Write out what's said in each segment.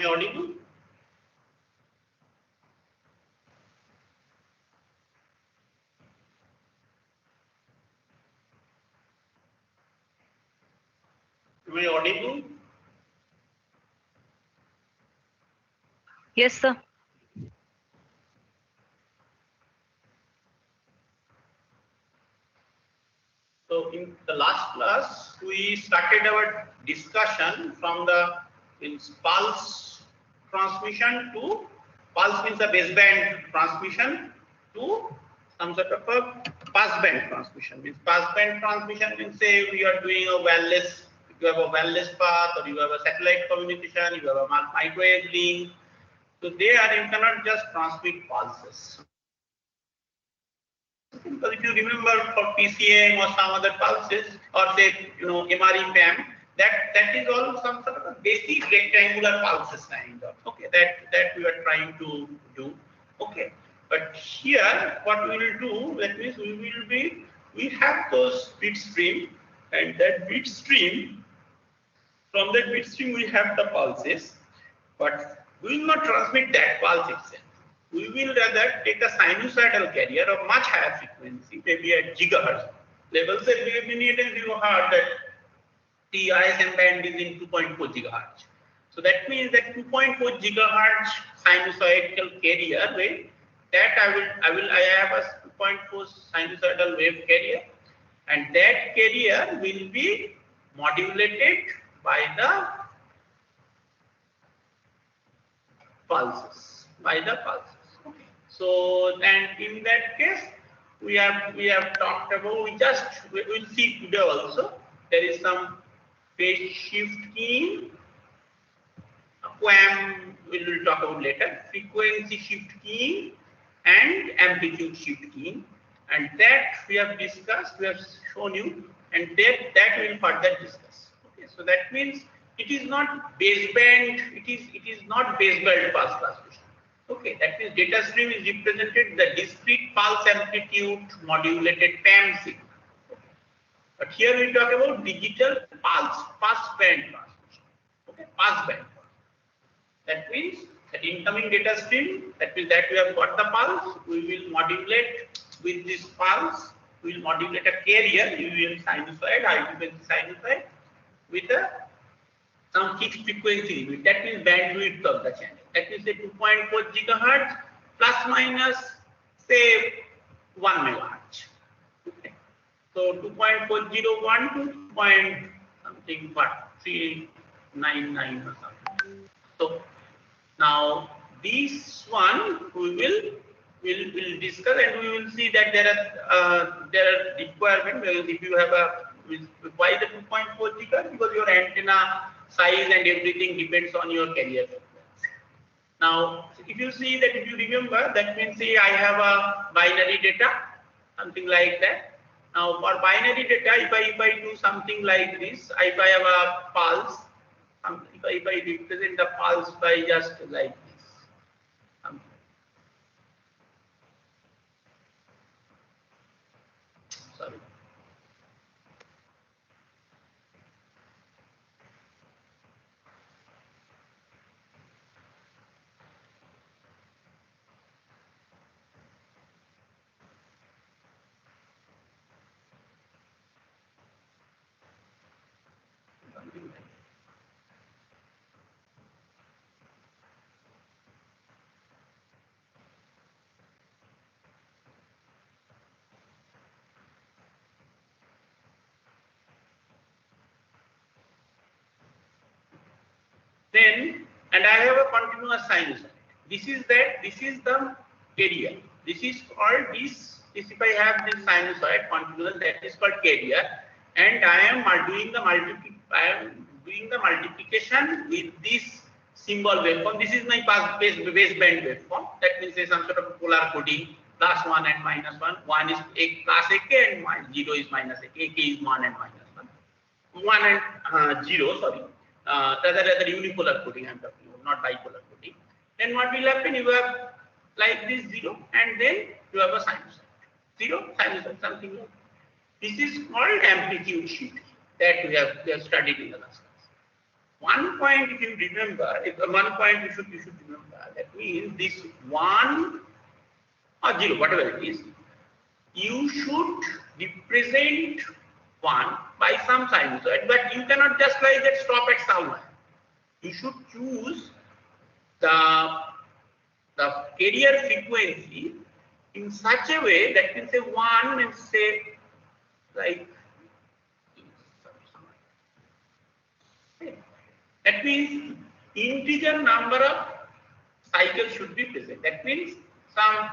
I audible? Am I audible? Yes, sir. So in the last class, we started our discussion from the pulse transmission to pulse means a baseband transmission to some sort of a passband transmission. Means passband transmission means say we are doing a wireless, you have a wireless path or you have a satellite communication, you have a microwave link. So there you cannot just transmit pulses. Because if you remember for PCM or some other pulses or say MREPAM, that is all some sort of a basic rectangular pulses kind of. Okay, that we are trying to do. Okay, but here what we will do, that means we have those bit stream, and that bit stream, from that bit stream we have the pulses, but we will not transmit that pulse itself. We will rather take a sinusoidal carrier of much higher frequency, maybe at gigahertz level. Say we have been and you heard that the ISM band is in 2.4 gigahertz. So that means that 2.4 gigahertz sinusoidal carrier wave, that I have a 2.4 sinusoidal wave carrier, and that carrier will be modulated by the pulses. Okay. So, and in that case, we have talked about, we will see today also, there is some phase shift keying, QAM we will talk about later, frequency shift keying and amplitude shift keying, and that we have discussed, we have shown you, and that we will further discuss. Okay, so that means it is not baseband, it is not baseband pulse transmission. Okay, that means data stream is represented the discrete pulse amplitude modulated PAM signal. Okay. But here we talk about digital pass band transmission. Okay, pass band. That means that incoming data stream, that means that we have got the pulse, we will modulate with this pulse, we will modulate a carrier, usually sinusoid, high frequency sinusoid, with some fixed frequency limit. That means bandwidth of the channel. That is say 2.4 gigahertz plus minus say 1 megahertz. Okay. So 2.401 to point something what 399 or something. So now this one we will discuss, and we will see that there are requirement, because if you have why the 2.4 gigahertz, because your antenna size and everything depends on your carrier frequency. Now if you see that, if you remember, that means say I have a binary data, something like that. Now for binary data, if I do something like this, if I have a pulse, if I represent the pulse by just like this, sorry. Then, and I have a continuous sinusoid. This is the carrier. This is called this if I have this sinusoid continuous, that is called carrier, and I am doing the multiplication with this symbol waveform. This is my baseband waveform. That means there is some sort of polar coding, plus 1 and minus 1. 1 is plus AK and 0 is minus AK. AK is 1 and minus 1. 1 and 0, sorry. Rather unipolar coding I am talking about, not bipolar coding. Then what will happen? You have like this 0, and then you have a sinusoid. 0 sinusoid, something like that. This is called amplitude shift that we have studied in the last class. point, if you remember, one point you should remember, that means this 1 or 0, whatever it is, you should represent 1 by some sinusoid, but you cannot just like that stop at somewhere. You should choose the carrier frequency in such a way that can say 1 and say like, that means integer number of cycles should be present. That means some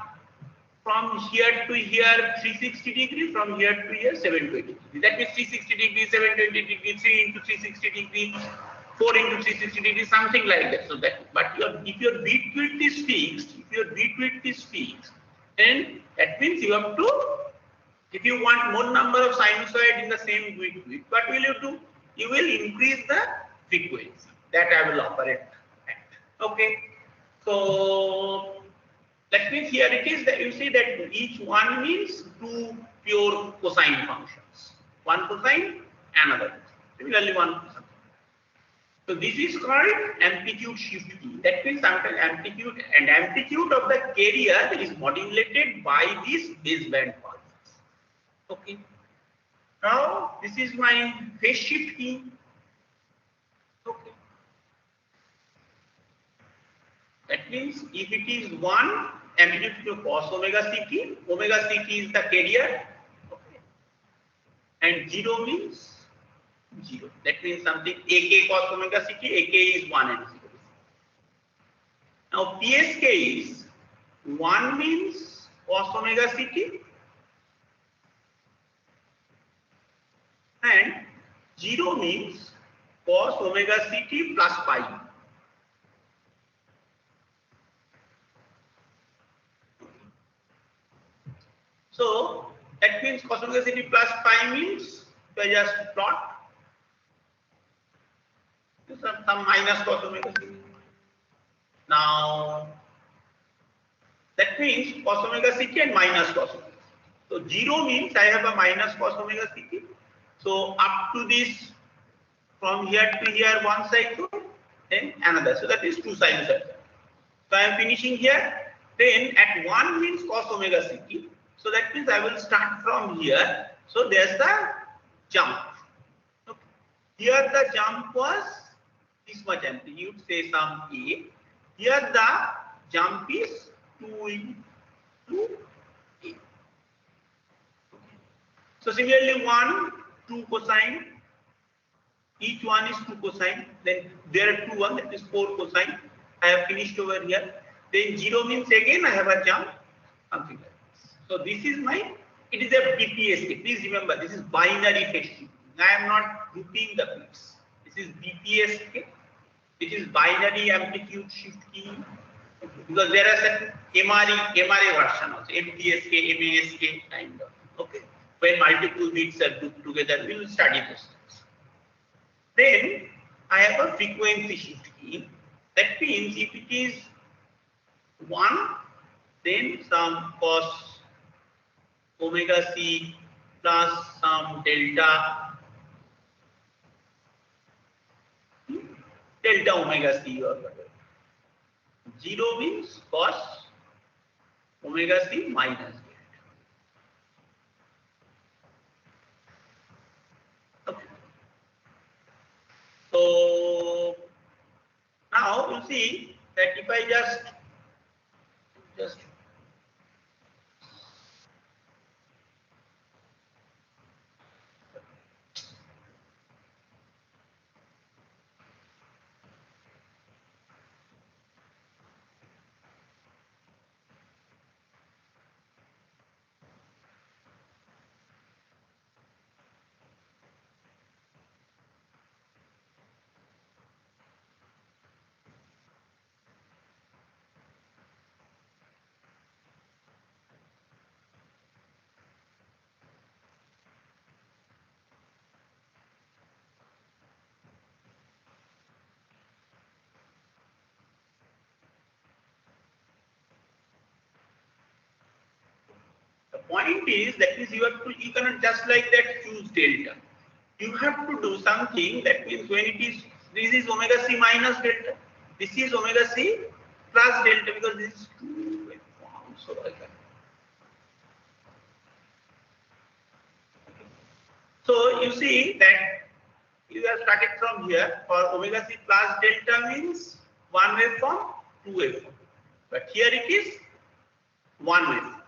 from here to here 360 degrees, from here to here 720 degrees. That means 360 degrees, 720 degrees, 3 into 360 degrees, 4 into 360 degrees, something like that. So that, but if your bit width is fixed, then that means you have to, if you want more number of sinusoid in the same bit width, what will you do? You will increase the frequency that I will operate at. Okay. So that means here it is that you see that each one means 2 pure cosine functions. One cosine, another. Similarly, one cosine. So this is called amplitude shift key. That means sometimes amplitude of the carrier is modulated by these baseband pulses. Okay. Now this is my phase shift key. Okay. That means if it is 1, amplitude to cos omega ct is the carrier. Okay. And 0 means 0. That means something ak cos omega ct, ak is 1 and 0. Now psk is 1 means cos omega ct and 0 means cos omega ct plus pi. So that means cos omega ct plus pi means if I just plot some minus cos omega ct. Now that means cos omega ct and minus cos omega ct. So 0 means I have a minus cos omega ct. So up to this, from here to here one cycle, then another. So that is 2 sinusoids. So I am finishing here. Then at 1 means cos omega ct. So that means I will start from here. So there's the jump. Okay. Here the jump was this much amplitude, say some A. Here the jump is 2 into A. Okay. So similarly 1, 2 cosine. Each one is 2 cosine. Then there are 2, 1, that is 4 cosine. I have finished over here. Then 0 means again I have a jump, something like this. So this is my, it is a BPSK. Please remember, this is binary phase shifting. I am not grouping the bits. This is BPSK. It is binary amplitude shift key. Because there are certain MRE version also, MPSK, MASK kind of. Okay. When multiple bits are grouped together, we will study those things. Then I have a frequency shift key. That means if it is 1, then some cos omega c plus some delta omega c or whatever. 0 means cos omega c minus delta. Okay. So now you see that if I just point is that is you cannot just like that choose delta. You have to do something that means when it is This is omega c minus delta. This is omega c plus delta because this is two waveforms. So like that. So you see that you have started from here for omega c plus delta means one waveform, two waveform. But here it is one waveform.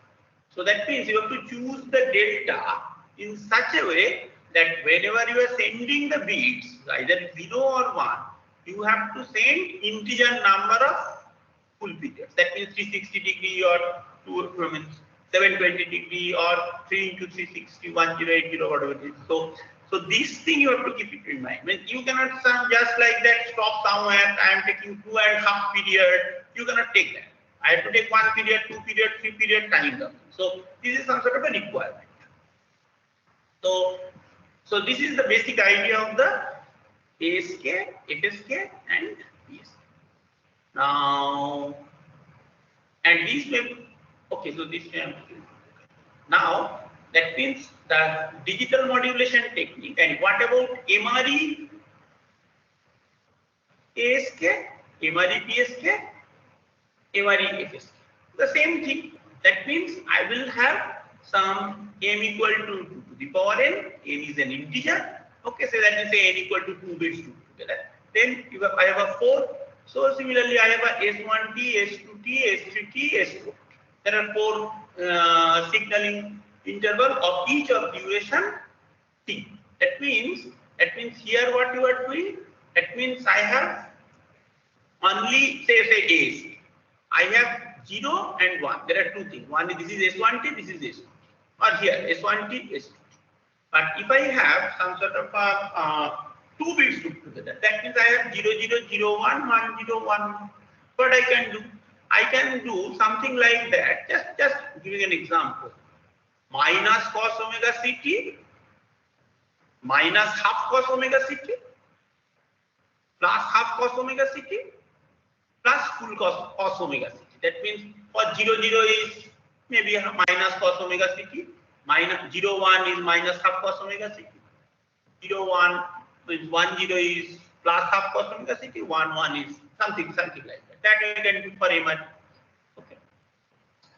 So that means you have to choose the delta in such a way that whenever you are sending the bits, either 0 or 1, you have to send integer number of full periods. That means 360 degree or 720 degree or 3 into 360, 1080, whatever it is. So this thing you have to keep it in mind. I mean, you cannot just like that stop somewhere. I am taking 2.5 period. You cannot take that. I have to take 1 period, 2 period, 3 period time down. So this is some sort of a requirement. So this is the basic idea of the ASK, FSK, and PSK. Now, and these may, okay, so this may, now that means the digital modulation technique. And what about MRE ASK, MRE PSK, MRE FSK? The same thing. That means I will have some m equal to 2 to the power n. N is an integer. Okay, so that is say n equal to 2 bits together. Then I have a 4. So similarly, I have a S1T, S2T, S3T, S4. There are 4 signaling interval of each of duration t. That means here what you are doing. That means I have only say ASK. I have 0 and 1. There are two things. One is this is S1T, this is S2. Or here S1T, S2. But if I have some sort of 2 bits put together, that means I have 0, 0, 0, 1, 1, 0, 1. What I can do? I can do something like that. Just giving an example. Minus cos omega ct, minus half cos omega ct, plus half cos omega ct, plus full cos omega ct. That means for 0, 0 is maybe minus cos omega ct, minus 0, 1 is minus half cos omega ct, 0, 1 is 1, 0 is plus half cos omega ct, 1, 1 is something like that. That we can do for MRE. Okay.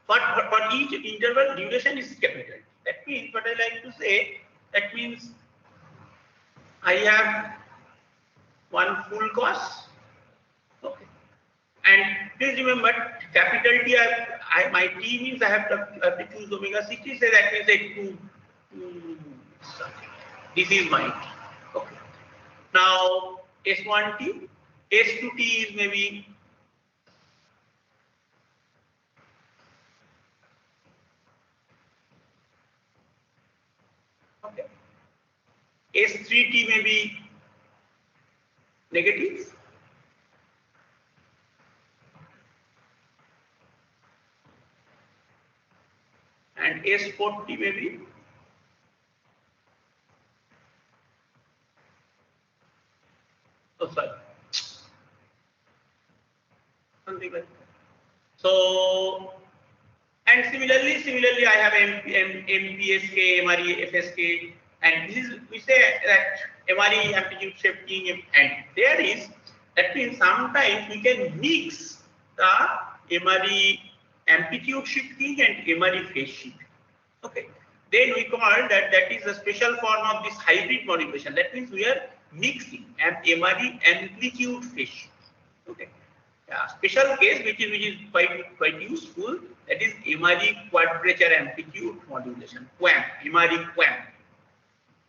But for each interval, duration is capital. That means what I like to say, that means I have one full cos. Okay. And please remember, capital T, my T means I have to choose omega ct, so that means I 2 something. This is my T. Okay. Now S1T, S2T is maybe okay. S3T may be negative. And S40 may be something like that. So, and similarly, I have MPSK, MRE, FSK, and this is we say that MRE amplitude shifting, and there is that means sometimes we can mix the MRE amplitude shifting and MRE phase shift. Okay, then we call that is a special form of this hybrid modulation. That means we are mixing MRE amplitude phase shift. Okay. Yeah, special case which is quite useful, that is MRE quadrature amplitude modulation, QAM, MRE QAM.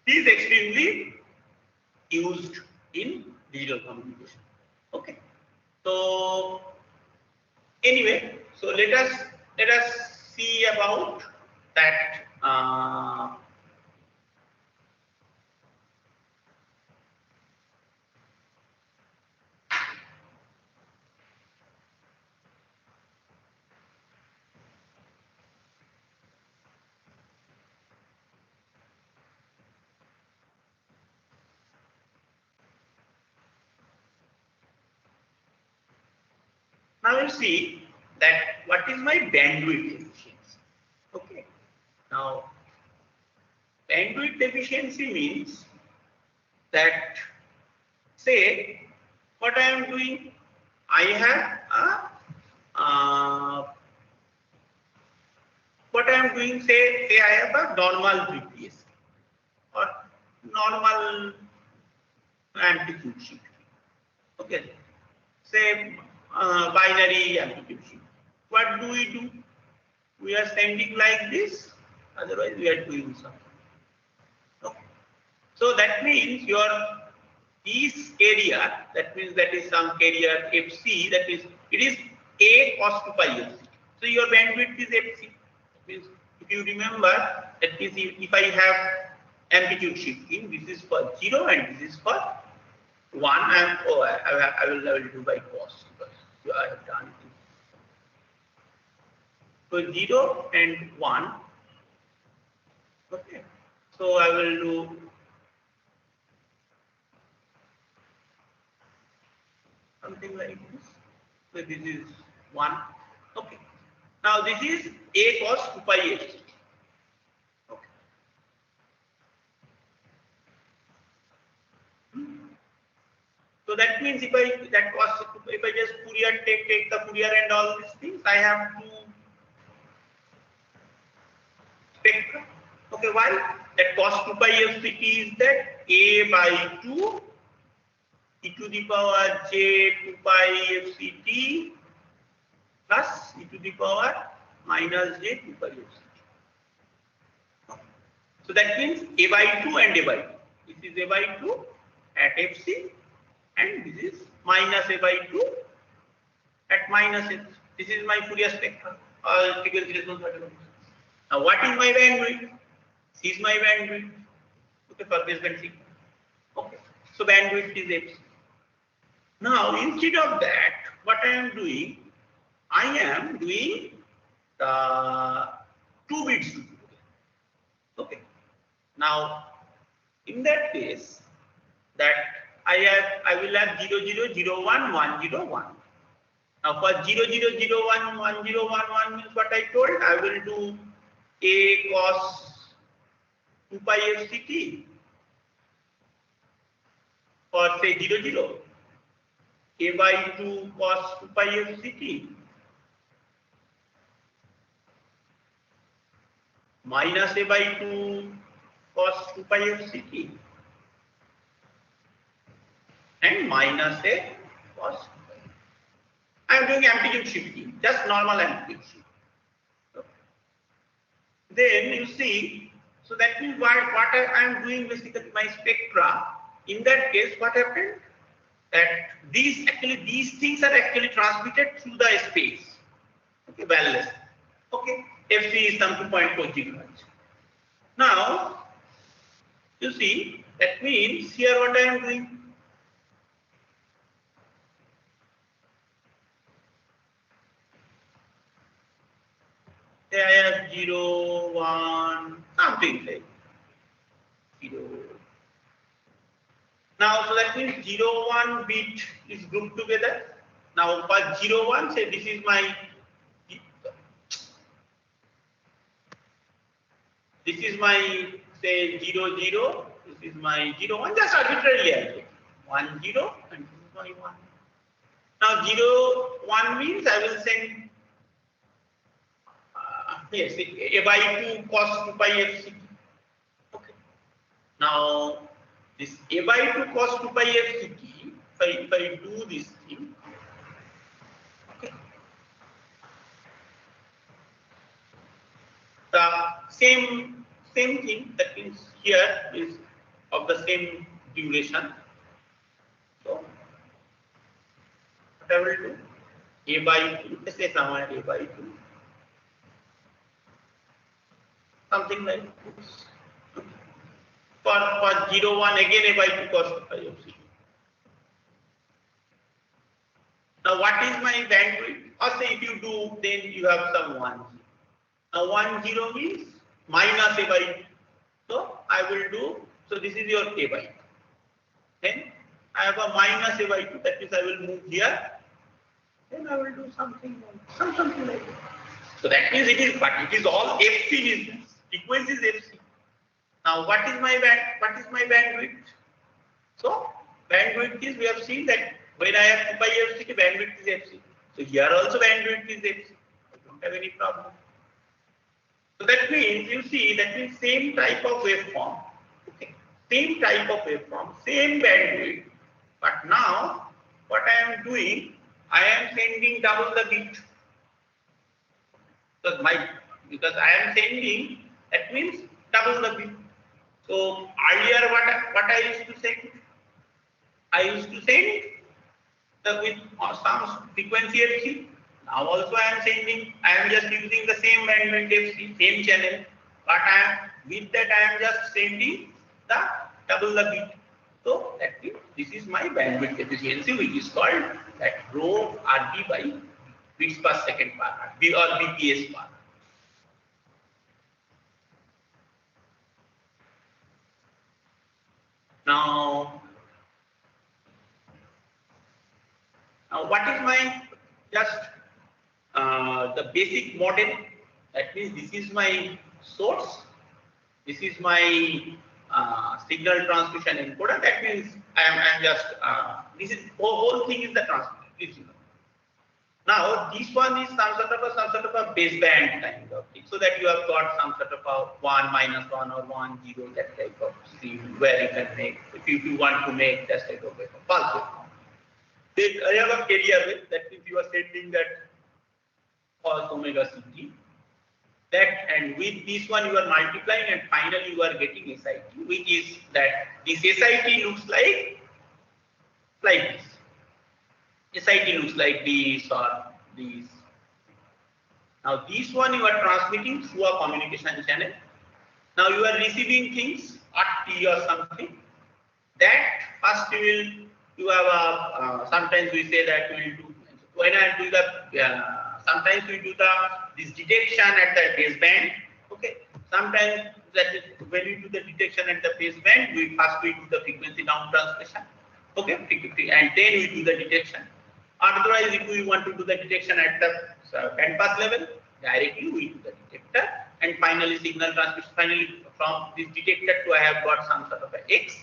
This is extremely used in digital communication. Okay. So anyway, so let us see about that. Now we'll see that what is my bandwidth efficiency. Okay. Now bandwidth efficiency means that say what I am doing? I have what I am doing, say I have a normal BPS or normal amplitude shift. Okay, say binary amplitude shift. What do we do? We are sending like this, otherwise we are doing something. Okay. So that means your this area, that means that is some carrier FC, that is it is A cos 2 pi FC. So your bandwidth is FC. Means if you remember, that means if I have amplitude shifting, this is for 0 and this is for 1. And I will do by cos because I have done it. So 0 and 1. Okay. So I will do something like this. So this is 1. Okay. Now this is A cos 2 pi FC. Okay. So that means if I just Fourier take the Fourier and all these things, I have to spectra. Okay, why? That cos 2 pi fct is that A by 2 e to the power j 2 pi fct plus e to the power minus j 2 pi fct. Okay. So that means A by 2 and A by 2. This is A by 2 at fc and this is minus A by 2 at minus fc. This is my Fourier spectrum. Now what is my bandwidth? This is my bandwidth. Okay, for this band signal. Okay, so bandwidth is fc. Now instead of that, what I am doing the 2 bits. Okay. Now in that case, that I will have 0 0 0 1 1 0 1. Now for 0 0 0 1 1 0 1 1 means what I told, I will do A cos 2 pi fct for say 0 0. A by 2 cos 2 pi fct minus A by 2 cos 2 pi fct and minus A cos 2 pi. I am doing amplitude shifting, just normal amplitude shift. Okay. Then you see, so that means what I am doing basically my spectra. In that case, what happened? That these things are actually transmitted through the space. Okay, wireless. Okay, FC is some 2.4 gigahertz. Now, you see, that means here what I am doing. There I have 0, 1, something like 0. Now, so that means 0, 1 bit is grouped together. Now, for 0, 1, say this is my say 0, 0. This is my 0, 1. Just arbitrarily I take 1, 0, and this is my 1. Now, 0, 1 means I will send yes, A by 2 cos 2 pi fct. Okay. Now, this A by 2 cos 2 pi fct, if I do this thing, okay, the same thing, that means here is of the same duration. So, what I will do, A by 2, let's say somewhere A by 2, something like this. For 0, 1 again A by 2 cos 2 pi fct. Now what is my bandwidth? Or say if you do, then you have some 1. Now 1 0 means minus A by 2. So I will do, so this is your A by 2. Then I have a minus A by 2, that means I will move here. Then I will do something like that. So that means it is all FC business. Frequency is FC. Now what is my bandwidth? So bandwidth is, we have seen that When I have 2 pi FCT, bandwidth is FC. So here also bandwidth is FC. I don't have any problem. So that means, you see, that means same type of waveform, okay, same type of waveform, same bandwidth, but now what I am doing, I am sending double the bit. So because I am sending, that means double the bit. So earlier what I used to send? I used to send with some frequency FC. Now also I am sending, I am just using the same bandwidth FC, same channel, but with that I am just sending the double the bit. So that means this is my bandwidth efficiency, which is called that rho RB by bits per second per hour, or BPS per hour. Now what is my just the basic model? That means this is my source, this is my signal transmission encoder. That means I am just this is whole thing is the transmission. Now this one is some sort of a baseband kind of thing, so that you have got some sort of a 1 minus 1 or 1 0, that type of thing where you can make, if you want to make that type of pulse waveform. Then I have a carrier wave, that means you are sending that cos omega CT. That, and with this one you are multiplying, and finally you are getting SIT, which is that this SIT looks like this. SIT looks like this or this. Now this one you are transmitting through a communication channel. Now you are receiving things at T or something. That first you have a sometimes we say that we will do, when I do the sometimes we do this detection at the baseband. Okay. Sometimes that is when we do the detection at the baseband, we do the frequency down transmission. Okay, and then we do the detection. Otherwise, if we want to do the detection at the band pass level, directly we do the detector, and finally signal transmission. Finally, from this detector to I have got some sort of a X,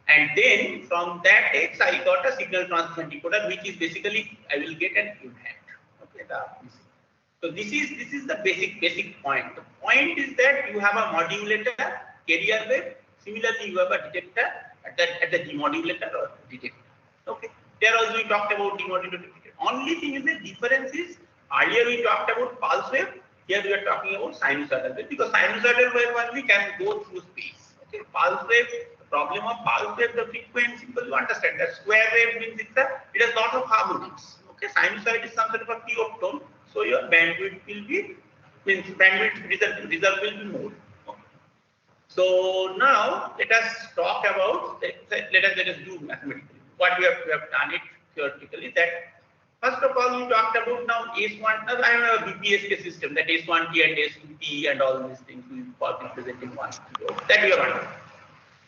and then from that X I got a signal transmission decoder, which is basically I will get an in-hand. Okay, so this is the basic point. The point is that you have a modulator, carrier wave. Similarly, you have a detector at the demodulator or detector. Okay. There also we talked about demodulator. Only thing is the difference is earlier we talked about pulse wave. Here we are talking about sinusoidal wave, because sinusoidal wave only can go through space. Okay. Pulse wave. The problem of pulse wave, the frequency, people understand that square wave means it has lot of harmonics. Okay. Sinusoid is some sort of a P-opt tone. So your bandwidth will be, bandwidth reserve will be more. Okay. So now let us talk about, let us do mathematically. What we have done it theoretically, that first of all we talked about now S1, now I have a BPSK system, that S1T and S2T and all these things we are representing 1 0, that we have understood.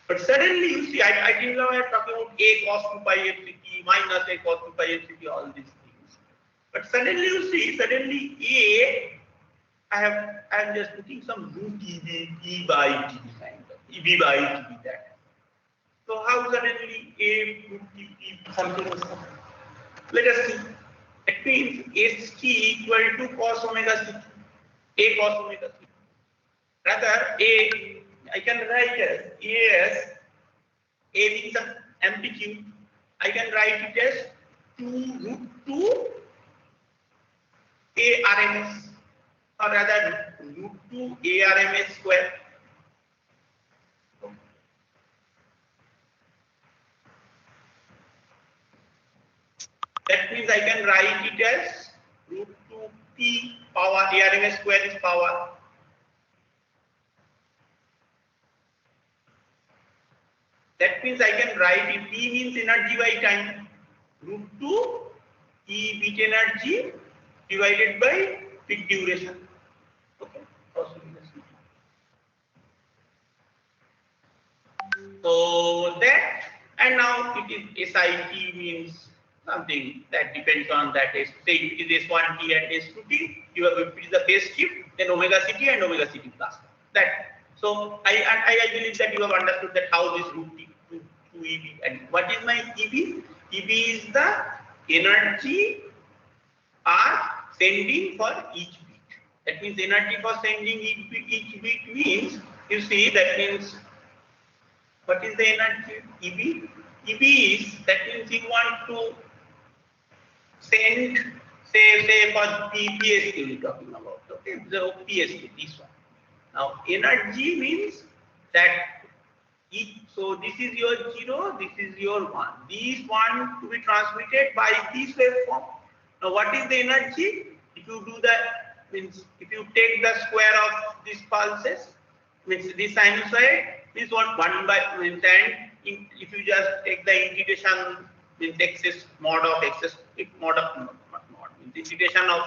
But suddenly you see, I think now I am talking about A cos 2 pi FCT minus A cos 2 pi FCT, all these things. But suddenly you see, A, I am just putting some root E by TB kind of, EB by TB that. So how suddenly A root TB something is coming? Let us see. It means ST equal to cos omega CT, A cos omega CT. Rather, I can write as A means an amplitude. I can write it as 2 root 2 A RMS, or rather root 2 A RMS square. That means I can write it as root 2 P power, A RMS square is power. That means I can write it, P means energy by time, root 2 E bit energy divided by bit duration. Okay. So that, and now it is SIT means something that depends on that. Say it is S1T and S2T, you have, if it is the phase shift, then omega CT and omega CT plus. That. So I believe that you have understood that how this root T to EB, and what is my EB? EB is the energy are sending for each bit. That means energy for sending each bit means, you see, that means what is the energy? EB? EB is, that means you want to send, say for PSK we are talking about, okay, the PSK, this one. Now energy means that so this is your 0, this is your 1. These 1 to be transmitted by this waveform. Now what is the energy? If you do that, means if you take the square of these pulses, means this sinusoid, this one means, and if you just take the integration, means xs mod of xs mod of means integration of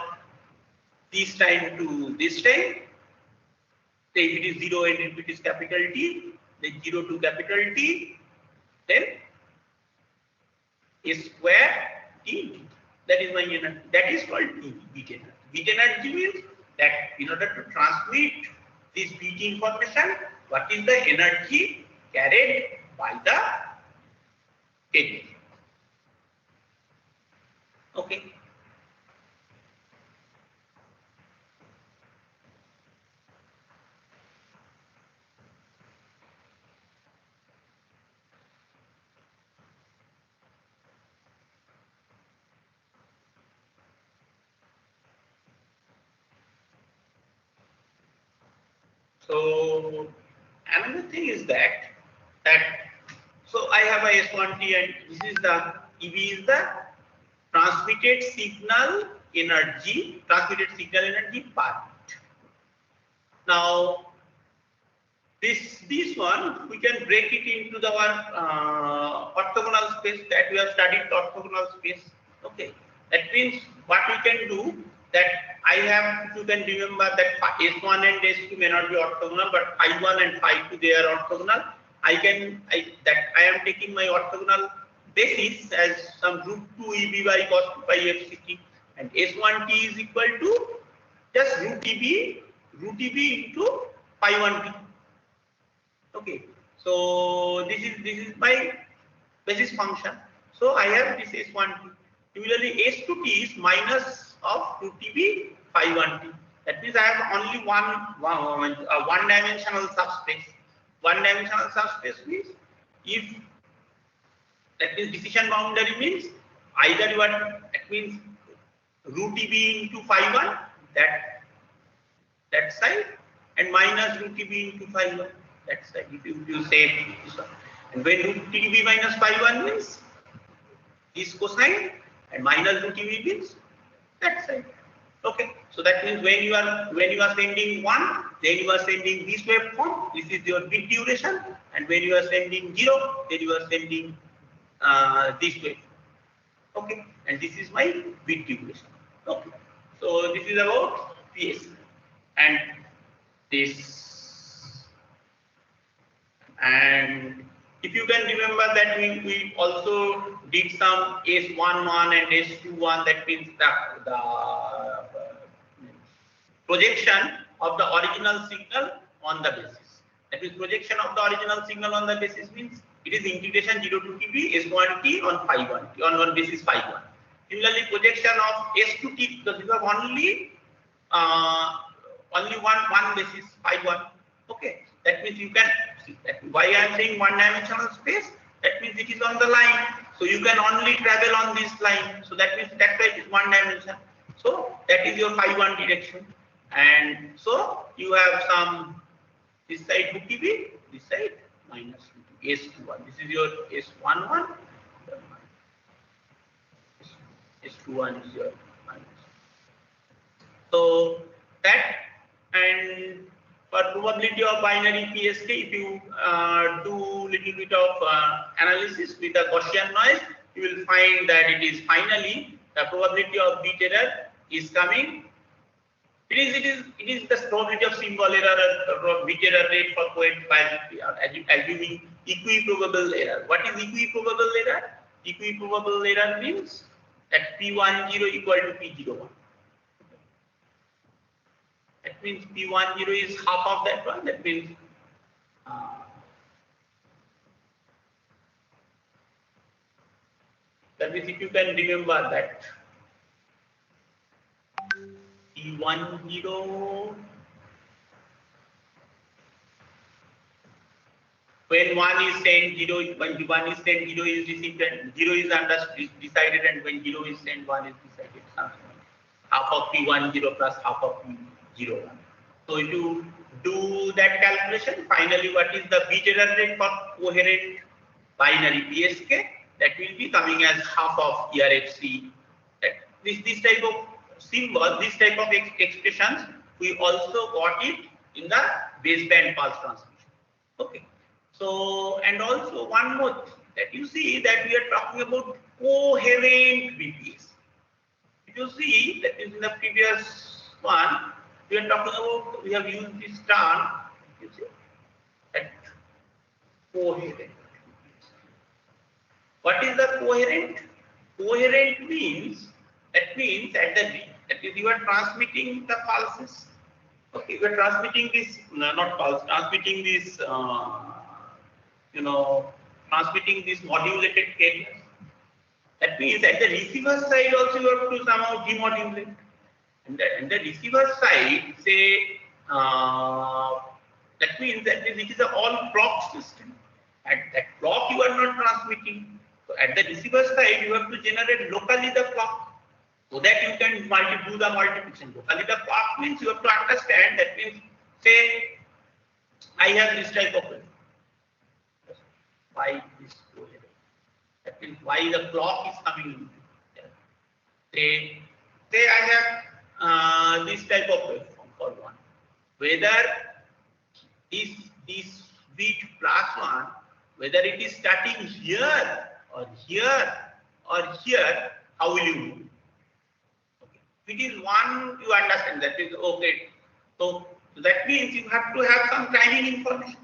this time to this time. Say if it is 0 and if it is capital T, then 0 to capital T, then a square T. That is my energy. That is called T, bit energy. Bit energy means that in order to transmit this bit information, what is the energy carried by the edge. Okay. So another thing is that so I have a S1T and this is the EB is the transmitted signal energy part. Now this one we can break it into our orthogonal space that we have studied orthogonal space. Okay, that means what we can do that I have, you can remember that S1 and S2 may not be orthogonal, but I1 and I2 they are orthogonal. I am taking my orthogonal basis as some root 2 EB by cos 2 pi FCT, and S1T is equal to just root EB into pi 1T. Okay, so this is my basis function. So I have this S1T. Similarly, S2T is minus of root EB pi 1T. That means I have only one dimensional subspace. One dimensional subspace means if that means decision boundary means either you are, that means root EB into phi 1 that side and minus root EB into phi 1 that side. If you say this one, and when root EB minus phi 1 means this cosine and minus root EB means that side. Okay, so that means when you are sending 1, then you are sending this waveform. This is your bit duration, and when you are sending 0, then you are sending this waveform. Okay, and this is my bit duration. Okay, so this is about PS and this. And if you can remember that we also did some S11 and S21, that means the projection of the original signal on the basis. That means projection of the original signal on the basis means it is integration 0 to TB S1T on phi 1 on basis phi 1. Similarly, projection of S2T, because you have only one basis phi 1. Okay, that means you can see that why I am saying one dimensional space. That means it is on the line, so you can only travel on this line. So that means that way it is one dimension. So that is your phi 1 direction. And so you have some this side root TB, this side minus S21. This is your S11. S21 is your minus. So that, and for probability of binary PSK, if you do little bit of analysis with the Gaussian noise, you will find that it is finally the probability of bit error is coming. It is the probability of symbol error or bit error rate for point by assuming equiprobable error. What is equiprobable error? Equiprobable error means that P10 equal to P01. That means P10 is half of that one. That means That is, if you can remember that P10, when 1 is sent, 0, when 1 is sent, 0 is received, and 0 is decided, and when 0 is sent, 1 is decided. Half of P10 plus half of P01. So if you do that calculation, finally what is the bit error rate for coherent binary PSK? That will be coming as half of ERFC. This type of symbol, this type of expressions, we also got it in the baseband pulse transmission. Okay. So, and also one more thing, that you see that we are talking about coherent BPS. If you see that is in the previous one, we are talking about, we have used this term, you see, that coherent. What is the coherent? Coherent means, that means at the, that is you are transmitting the pulses. Okay, you are transmitting this, not pulse, transmitting this, transmitting this modulated carriers. That means at the receiver side also you have to somehow demodulate. And the receiver side, say, that means that it is an all clock system. At that clock you are not transmitting. So at the receiver side you have to generate locally the clock, so that you can do the multiplication. Locally the clock means you have to understand, that means, say, I have this type of wave. Why this coherent? That means why the clock is coming in. Say I have this type of waveform for one. Whether this bit +1, whether it is starting here or here or here, how will you move? Okay. If it is one, you understand, that is okay. So that means you have to have some timing information.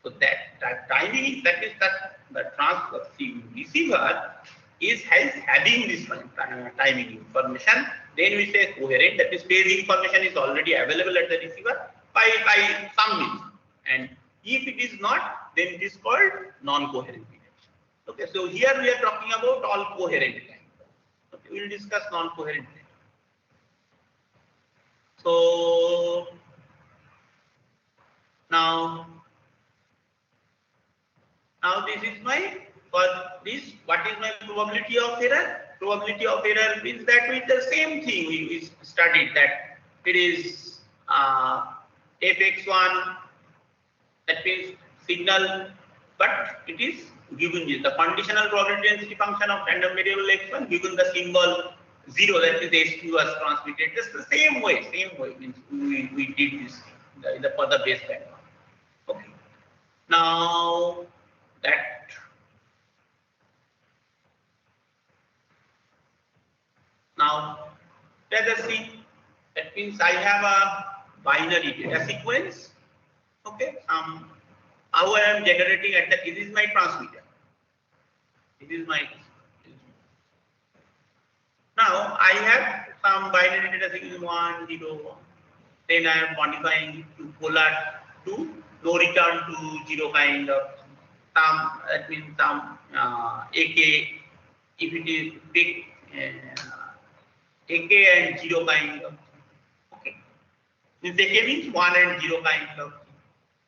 So that timing, that is the transfer. See, receiver is having this timing information. Then we say coherent, that is phase information is already available at the receiver by some means. And if it is not, then it is called non-coherent detection. Okay, so here we are talking about all coherent kind. Okay, we will discuss non-coherent. So now this is my, for this, what is my probability of error? Probability of error means that with the same thing we studied, that it is fx1, that means signal, but it is given the conditional probability density function of random variable x1 given the symbol 0, that is S2 was transmitted. Just the same way means we did this for the baseband. Okay. Now let us see. That means I have a binary data sequence. Okay. How I am generating at the, this is my transmitter. This is my. Now I have some binary data sequence 1, 0, 1. Then I am modifying it to polar to no return to 0 kind of some, that means some AK, if it is big AK and 0 kind of, okay. This AK means 1 and 0 kind of,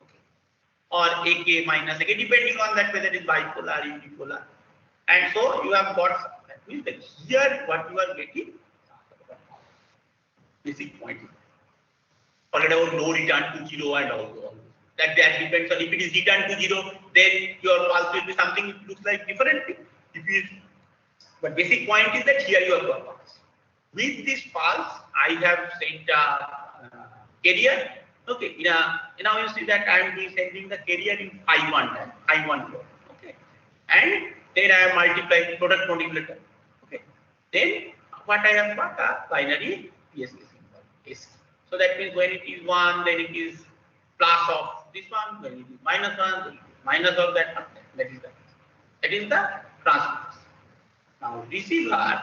okay. Or AK minus AK, depending on that whether it is bipolar, unipolar. And so you have got, that means that here what you are getting, basic point. Forget about no return to 0 and all. That depends on, if it is returned to 0, then your pulse will be something that looks like different. If it is, but basic point is that here you have got pulse. With this pulse, I have sent a carrier. Okay, now you see that I am sending the carrier in I1 flow. Okay, and then I am multiplying product modulator. Okay, then what I have got a binary PSK symbol S. So that means when it is 1, then it is plus of this one, when it is minus 1, then it is minus of that one. That is the transmitter. Now receiver,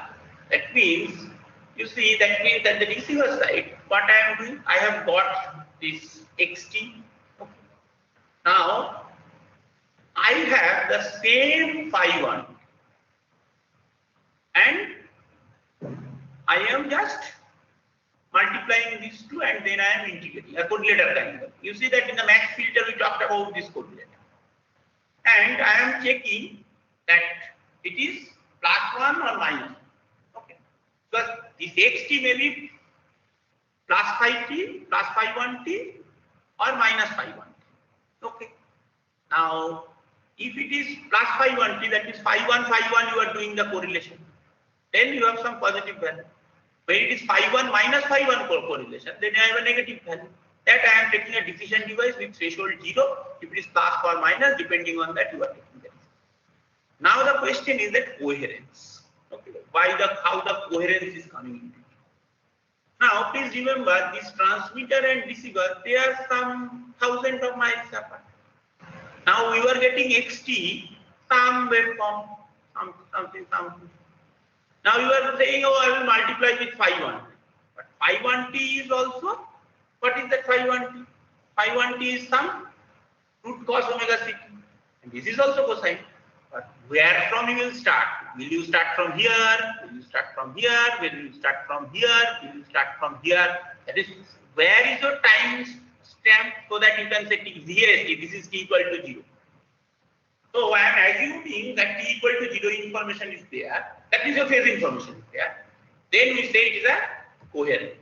that means, you see, that means that the receiver side, what I am doing, I have got this xt. Okay. Now I have the same phi1. and I am just multiplying these two and then I am integrating a correlator triangle. You see that in the max filter we talked about this correlator. And I am checking that it is +1 or -1. Okay. Because this xt may be +5t, +5 1t or -5 1t. Okay. Now, if it is +5 1t, that is 5 1 5 1, you are doing the correlation. Then you have some positive value. When it is 5 1 -5 1 correlation, then I have a negative value. That I am taking a decision device with threshold 0. If it is plus or minus, depending on that, you are taking the decision. Now the question is that coherence. Okay. How the coherence is coming into it. Now please remember this transmitter and receiver, they are some thousands of miles apart. Now we were getting xt, some waveform, something. Now you are saying, oh, I will multiply with 5 1. But 5 1t is also, what is that 5 1t? 5 1t is some root cos omega ct. And this is also cosine. But where from you will start? Will you start from here? Will you start from here? Will you start from here? Will you start from here? That is, where is your time stamp so that you can say ZST, this is t equal to 0. So I am assuming that t equal to 0 information is there. That is your phase information is there. Then we say it is a coherent.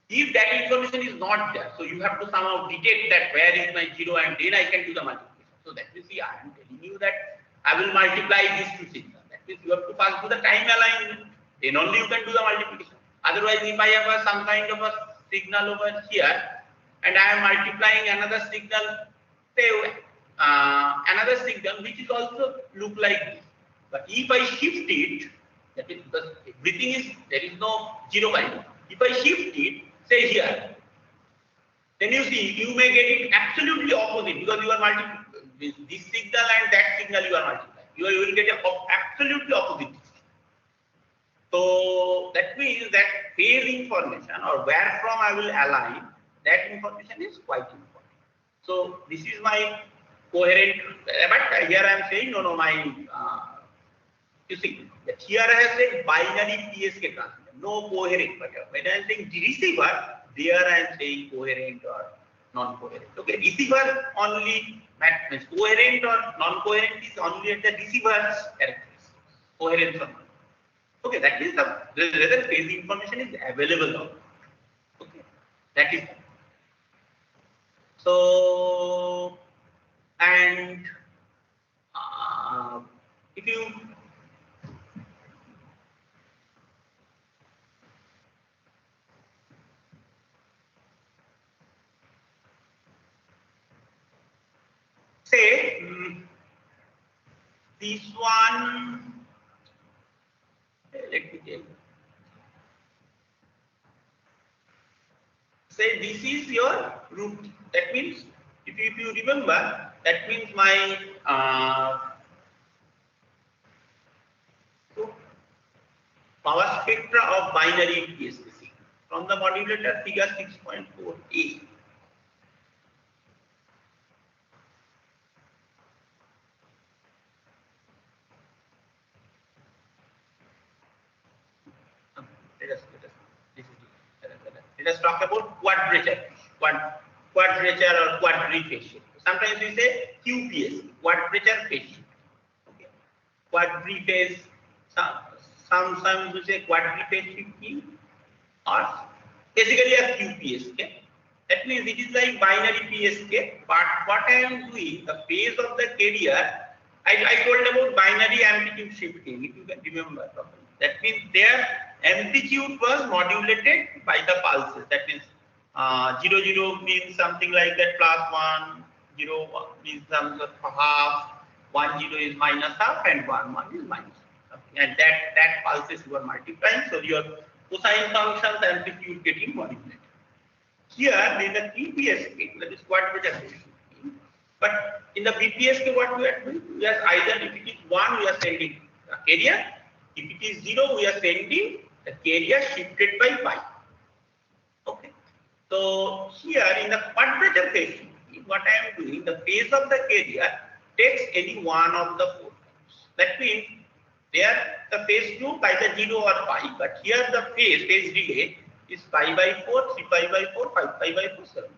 If that information is not there, so you have to somehow detect that where is my 0 and then I can do the multiplication. So that means I am telling you that I will multiply these two signals. That means you have to first do the time alignment. Then only you can do the multiplication. Otherwise, if I have some kind of a signal over here and I am multiplying another signal, say another signal which is also look like this. But if I shift it, that is because everything is, there is no 0 value. If I shift it, say here, then you see, you may get it absolutely opposite because you are multiplying this signal and that signal you are multiplying. You will get absolutely opposite. So that means that phase information or where from I will align, that information is quite important. So this is my coherent, but here I am saying no, you see that here I have said binary PSK transmitter, no coherent. But when I am saying receiver, there I am saying coherent or non-coherent. Okay, receiver only means coherent or non-coherent is only at the receiver's characteristics. Coherence or non. Okay, that is the whether phase information is available or not. Okay, that is. So, and if you say this one, let me tell you. Say this is your root. That means if you remember, that means my power spectra of binary PSK from the modulator figure 6.4a. Let us talk about quadrature or quadriphase. Sometimes we say QPS, quadrature phase. Okay. Quadriphase, sometimes we say quadriphase shifting or basically a QPS. Okay. That means it is like binary PSK, but what I am doing, the phase of the carrier, I told about binary amplitude shifting, if you can remember properly. That means their amplitude was modulated by the pulses. That means 0 0 means something like that +1, 0 means some half, 1 0 is -half, and 1 1 is -1. And that pulses you are multiplying, so your cosine functions amplitude getting modulated. Here there is a TPSK, that is quadrature phase. But in the BPSK, what we are doing? We are either if it is 1, we are sending the carrier. If it is 0, we are sending the carrier shifted by pi. Okay. So here in the quadrature phase, what I am doing, the phase of the carrier takes any one of the 4 times. That means There the phase 2 by the 0 or pi, but here the phase delay is pi by 4, 3 pi by 4, 5 pi by 4, 7.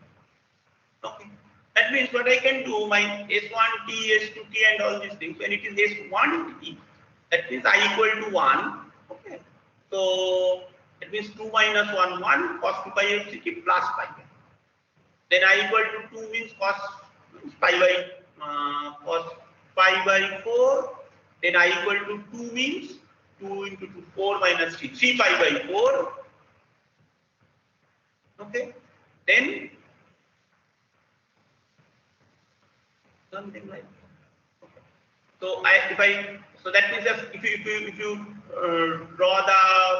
Okay. That means what I can do, my S1t, S2t and all these things, when it is S1t, that means I equal to 1. Okay. So that means 2 minus 1, 1, cos 2 pi fct plus pi. Then I equal to 2 means cos pi by cos pi by 4. Then I equal to 2 means 2 into 2, 4 minus 3, 3 pi by 4. Okay. Then something like that. Okay. So that means if you draw the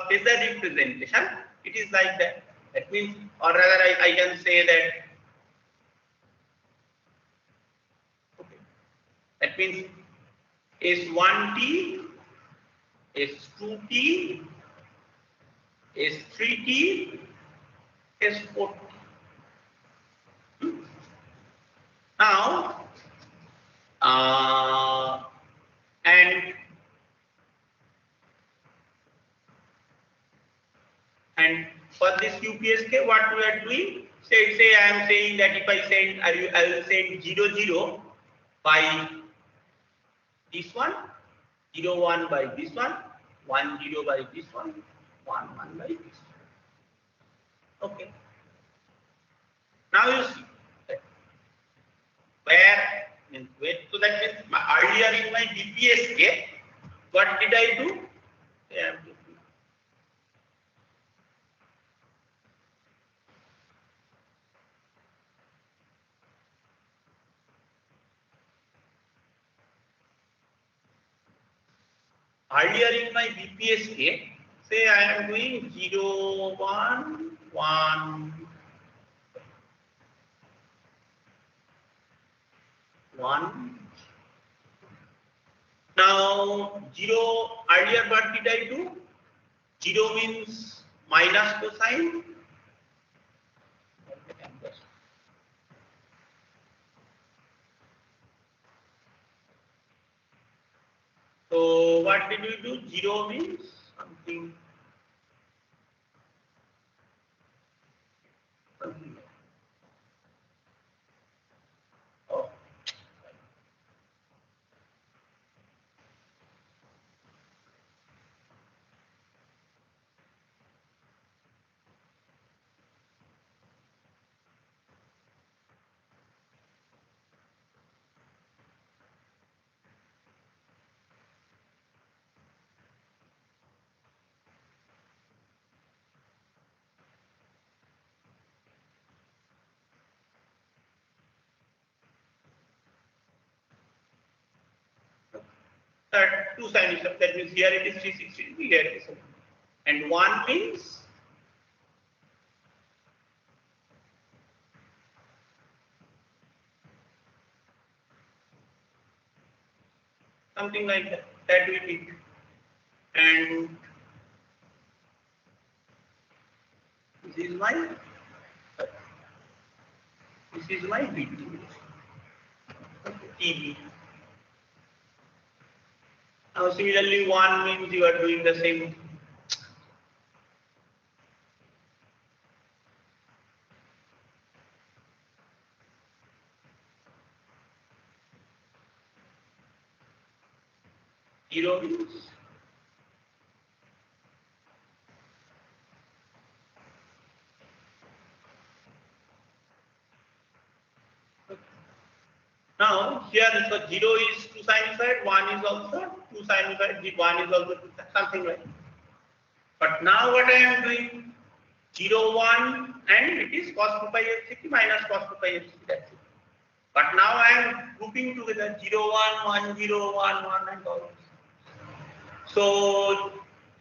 phasor representation, it is like that. That means, or rather, I can say that. Okay. That means S1t, S2t, S3t, S4t. Now, and for this UPSK, what we are doing? Say I am saying that if I send, I will send 0, 0 by this one, 0, 1 by this one, 1, 0 by this one, 1, 1 by this one. Okay. Now you see that where means wait. So that means earlier in my BPSK, what did I do? Yeah. Earlier in my BPSK, say I am doing 0, 1, 1, 1. Now 0, earlier what did I do? 0 means minus cosine. So what did we do? 0 means something. Oh. Two sinuses, that means here it is 360 degree, here it is 7. And 1 means something like that. That we did. And this is my VT. TB. Now similarly 1 means you are doing the same. Zero means now here so 0 is 2 sinusoid, 1 is also 2 sinusoid, 1 is also 2, something like that. But now what I am doing 0, 1 and it is cos 2 pi f minus cos 2 pi f, that's it. But now I am grouping together 0, 1, 1, 0, 1, 1 and all. So,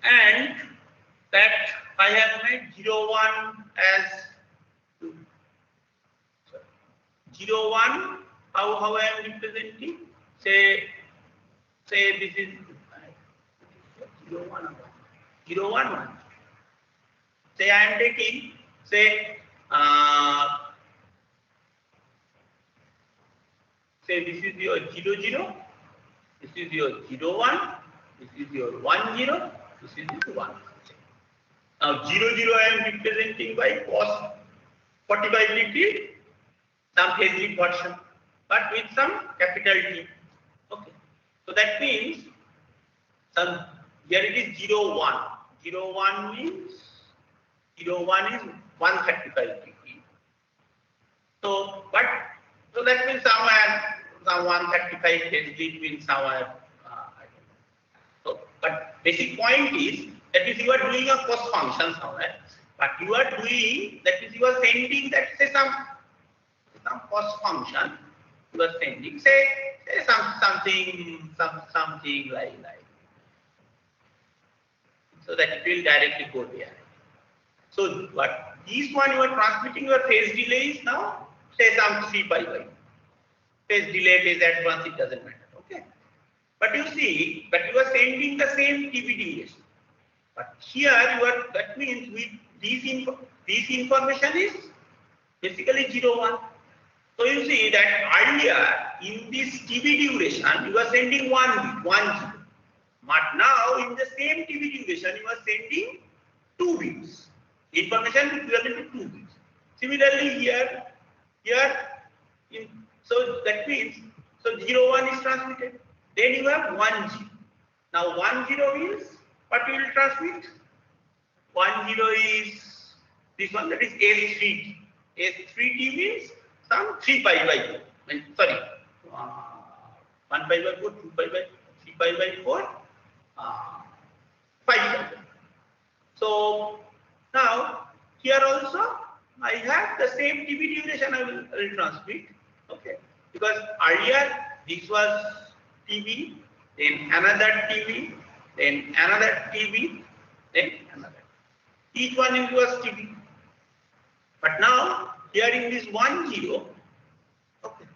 and that I have made 0, 1 as 0, 1. How I am representing? Say this is 0, 1, 0, 1, 1. Say I am taking say this is your 0, 0. This is your 0, 1. This is your 1 0. This is your 1. Now 0 0 I am representing by cos 45 degree, some phase lead version, but with some capital T. Okay. So that means some here it is 0 1. 0 1 means 0 1 is 135 degree. So that means somewhere some 135 phase lead means somewhere. So, but basic point is that is you are doing a cos function somewhere, but you are doing that is you are sending that say some cos function you are sending say something like so that it will directly go there. So what this one you are transmitting your phase delay is now say some 3 pi by phase delay, phase advance, it doesn't matter. Okay. But you see, but you are sending the same TB duration. But here you are, that means with this information is basically 0 1. So you see that earlier in this TB duration you are sending 1 bit, 1 0. But now in the same TB duration you are sending 2 bits. Information equivalent to 2 bits. Similarly here so that means so 0 1 is transmitted. Then you have 1 0. Now 1 0 means what you will transmit? 1 0 is this one, that is S3T. S3T means some 3 pi by 4. Sorry, 1 pi by 4, 2 pi by 3 pi by 4, 5 pi by 4. So now here also I have the same TB duration I will transmit. Okay, because earlier this was TB, then another TB, then another TB, then another. Each one was TB. But now here in this 1 0, okay,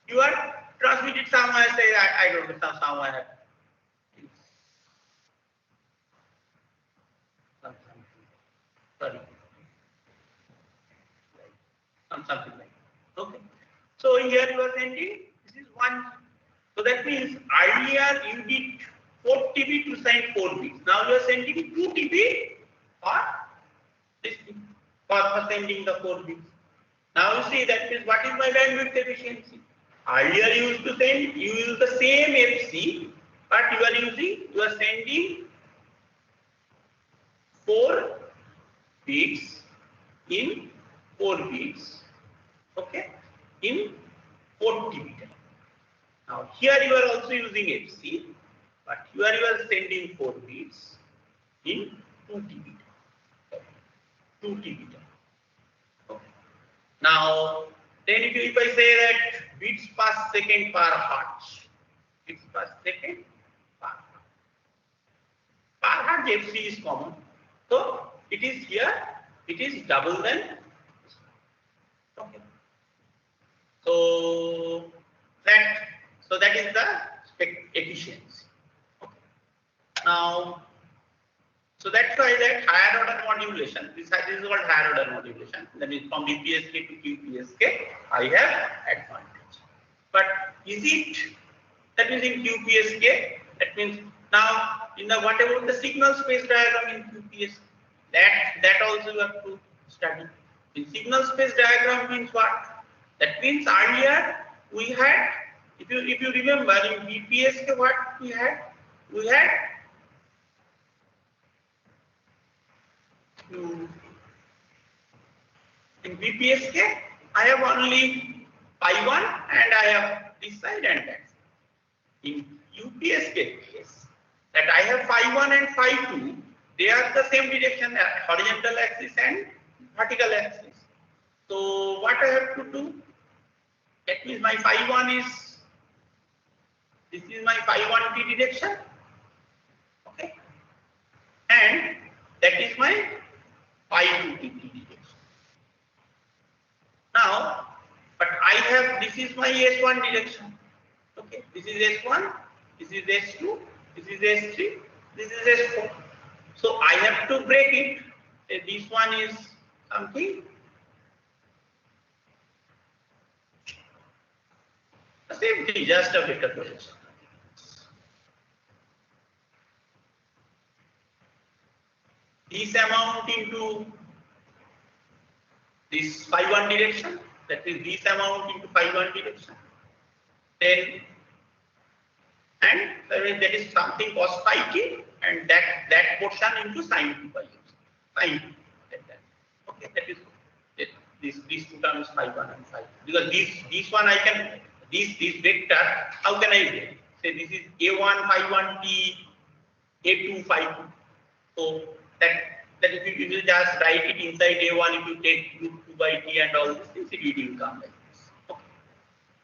you are transmitted somewhere. Say I don't know somewhere. Sorry, something like okay. So here you are sending this is 1. So that means earlier you did 4 TB to send 4 bits. Now you are sending 2 TB for this for sending the 4 bits. Now you see that means what is my bandwidth efficiency? Earlier you used to send, you use the same FC, but you are sending 4 bits in 4 bits, okay, in 40 bit. Now here you are also using FC, but here you are sending 4 bits in 2 TB. 2 TB. Okay. Now then if I say that bits per second per hertz, bits per second per hertz FC is common. So it is here, it is double than. Okay. So that is the efficiency. Okay. Now, so that's why that higher order modulation, this is called higher order modulation. That means from BPSK to QPSK, I have advantage. But is it, that means in QPSK, that means now in the what about the signal space diagram in QPSK? That also you have to study. In signal space diagram means what? That means earlier we had, if you remember in BPSK what we had? We had in BPSK I have only pi 1 and I have this side and that. In UPSK case, that I have phi 1 and phi 2, they are the same direction, horizontal axis and vertical axis. So what I have to do? That means my phi 1 is, this is my phi 1t direction, okay, and that is my phi 2t direction. Now, but I have, this is my S1 direction, okay, this is S1, this is S2, this is S3, this is S4. So I have to break it. This one is something. Same thing, just a better projection. this amount into this phi 1 direction, that is this amount into phi 1 direction, then and that is something cos phi t, and that portion into sin 2 pi sin 2 like that. Okay, that is it. These two terms phi 1 and phi 2, because this one I can this vector, how can I write? Say this is a1 phi 1 t, a2 phi 2. So that if you will just write it inside a1, if you take root 2 by t and all these things, it will come like this. Okay.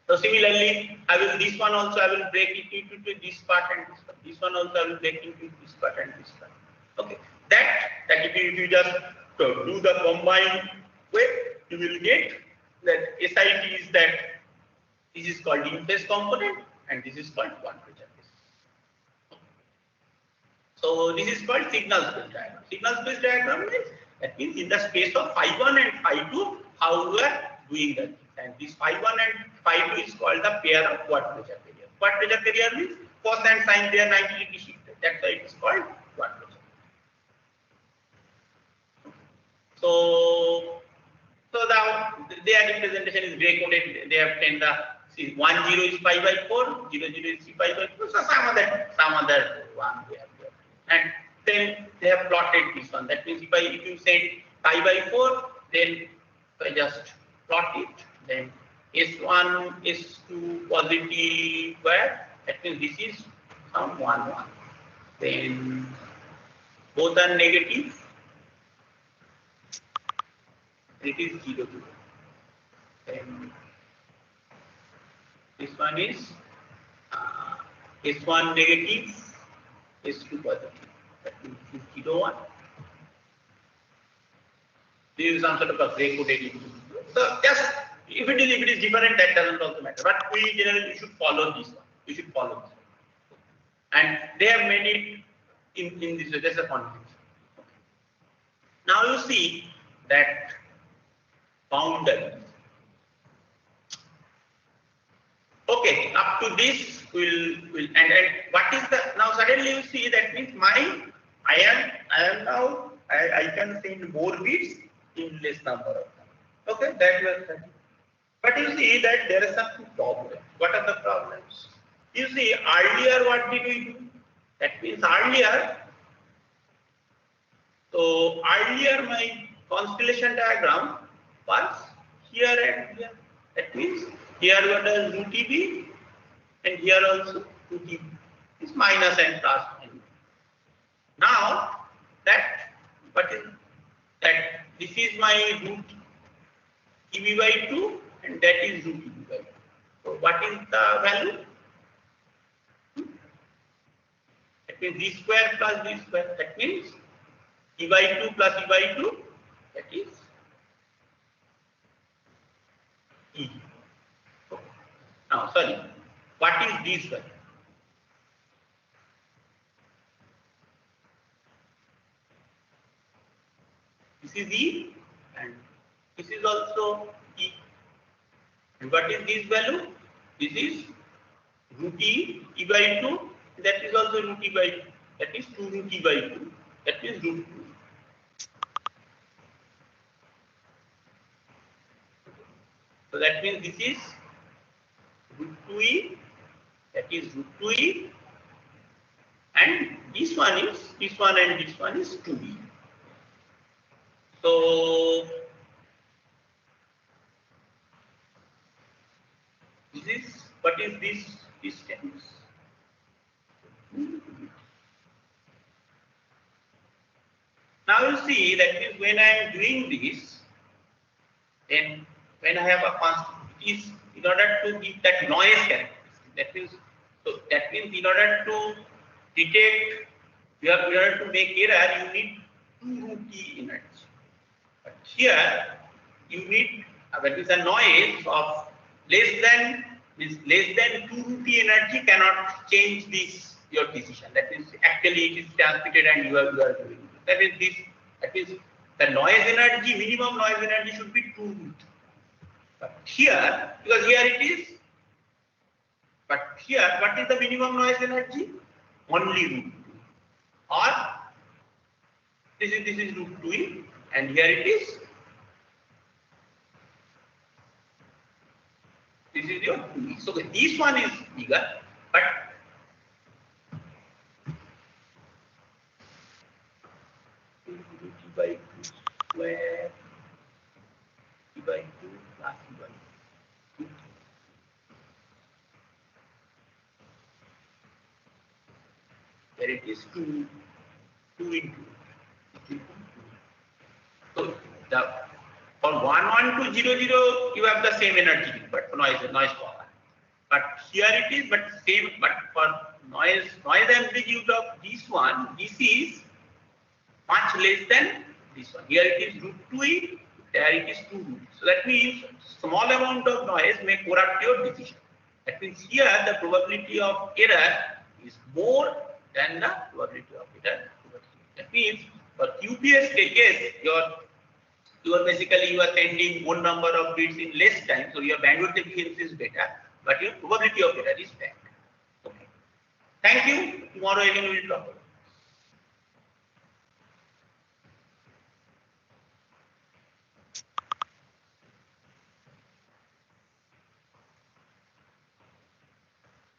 So similarly, I will this one also I will break it into this part and this part. This one also I will break into this part and this part. Okay. That if you just do the combined way, you will get that SIT is that this is called in-phase component and this is called one-phase. So this is called signal space diagram. Signal space diagram means that means in the space of phi 1 and phi 2, how we are doing that. And this phi 1 and phi 2 is called the pair of quad-pressure carrier. Quad-pressure carrier means cos and sin they are 90 degree shifted. That's why it is called quad-pressure. So now their representation is gray coded. They have taken the 1 0 is pi by 4, 0 0 is pi by 4. So some other one they have there. And then they have plotted this one. That means if you say pi by 4, then if I just plot it, then S1, S2 positive where that means this is some 1 1. Then both are negative. It is 0 0. Then this one is S1 negative, S2 positive. That means 0 1. This is some sort of a gray coded. So just if it is different, that doesn't also matter. But we generally should follow this one. We should follow this one. And they have made it in this way. There's a conflict. Now you see that boundary. Okay, up to this will and what is the now suddenly you see that means I am now I can send more bits in less number of them. Okay, that was that. But you see that there is some problem. What are the problems? You see earlier what did we do? That means earlier. So earlier my constellation diagram was here and here. That means here what is root EB and here also root EB. It's minus and plus. Now that what is that this is my root EB by 2 and that is root EB by 2. So what is the value? That means d square plus d square. That means E by 2 plus E by 2, that is E. Okay. Now, sorry, what is this one? This is E and this is also E. And what is this value? This is root E, E by 2, that is also root E by 2, that is 2 root E by 2, that is root 2. So that means this is root 2e, that is root 2e, and this one and this one is 2e. So this is what is this distance? Now you see that is when I am doing this, then when I have a constant, it is in order to give that noise characteristic. That means in order to detect, in order to make error, you need 2 root E energy. But here you need that is a noise of less than 2 root E energy cannot change this your decision. That means actually it is transmitted and you are doing it. That is the noise energy, minimum noise energy should be 2 root. But here, because here it is, but here, what is the minimum noise energy? Only root 2. Or This is root 2e, and here it is. This is your 2e. So this one is bigger, but t by 2 square t by 2 plus t by 2. There it is 2 into 2. So the for 1, 1, 2, 0, 0, you have the same energy, but noise power. But here it is, but same, but for noise amplitude of this one, this is much less than this one. Here it is root 2e, there it is 2 root. So that means small amount of noise may corrupt your decision. That means here the probability of error is more than the probability of error. That means for QPSK case, you are sending one number of bits in less time, so your bandwidth efficiency is better, but your probability of error is bad. Okay. Thank you. Tomorrow again we will talk about it.